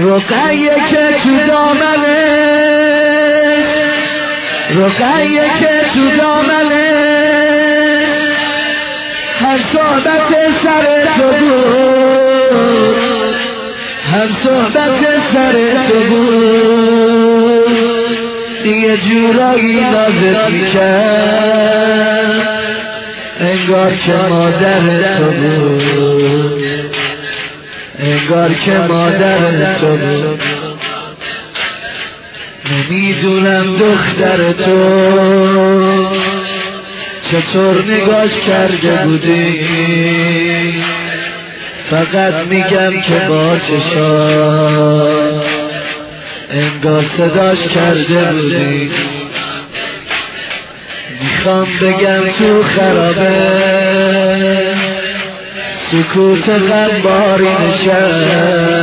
رقیه که تو دامنه، رقیه که تو دامنه، هم صحبت سر تو بود، هم صحبت سر تو بود، یه جورایی نازت میکرد انگار که مادر تو بود، انگار که مادر تو بود. نمیدونم دختر تو چطور نگاش کرده بودی، فقط میگم که با چشات انگار صداش کرده بودی. میخوام بگم تو خرابه سکوت غمباری نشست،